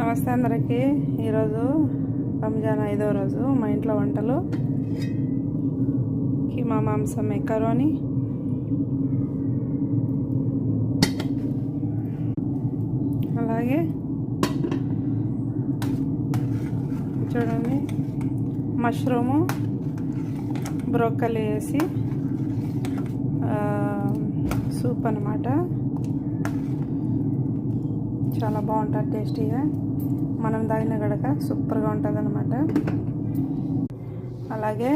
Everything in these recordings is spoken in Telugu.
నమస్తే అందరికీ. ఈరోజు రంజాన్ 5వ రోజు. మా ఇంట్లో వంటలు కీమా మాంసం మెకరోని, అలాగే చూడండి మష్రూము బ్రోకలీ వేసి సూప్ అన్నమాట. చాలా బాగుంటుంది, టేస్టీగా. మనం తాగిన గడక సూపర్గా ఉంటుంది అన్నమాట. అలాగే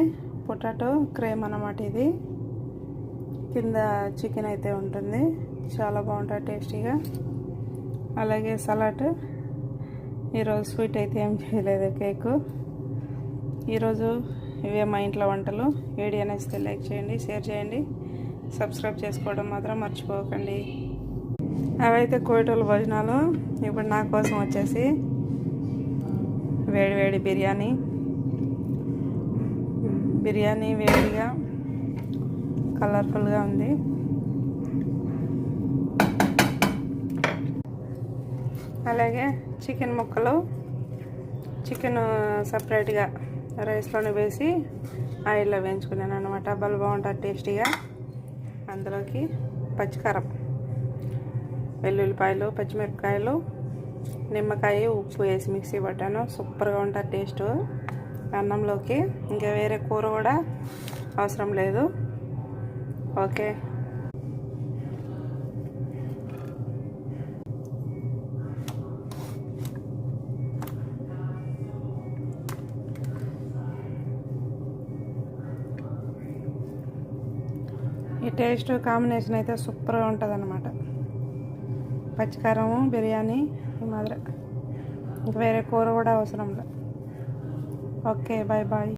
పొటాటో క్రేమ్ అన్నమాట. ఇది కింద చికెన్ అయితే ఉంటుంది, చాలా బాగుంటుంది టేస్టీగా. అలాగే సలాడ్. ఈరోజు స్వీట్ అయితే ఏం చేయలేదు, కేకు. ఈరోజు ఇవే మా ఇంట్లో వంటలు. వీడియో నచ్చితే లైక్ చేయండి, షేర్ చేయండి, సబ్స్క్రైబ్ చేసుకోవడం మాత్రం మర్చిపోకండి. అవైతే కోయటోళ్ళ భోజనాలు. ఇప్పుడు నా కోసం వచ్చేసి వేడి బిర్యానీ వేడిగా కలర్ఫుల్గా ఉంది. అలాగే చికెన్ ముక్కలు, చికెన్ సపరేట్గా రైస్లోనే వేసి ఆయిల్లో వేయించుకున్నాను అనమాట. భలే బాగుంటుంది టేస్టీగా. అందులోకి పచ్చికారం, వెల్లుల్లిపాయలు, పచ్చిమిరపకాయలు, నిమ్మకాయ, ఉప్పు వేసి మిక్సీ పట్టాను. సూపర్గా ఉంటుంది టేస్ట్ అన్నంలోకి. ఇంకా వేరే కూర కూడా అవసరం లేదు. ఓకే, ఈ టేస్ట్ కాంబినేషన్ అయితే సూపర్గా ఉంటుంది అన్నమాట. పచ్చికారము, బిర్యానీ ఈ మాదిరి. ఇంకా వేరే కూర కూడా అవసరం లేదు. Okay, bye bye.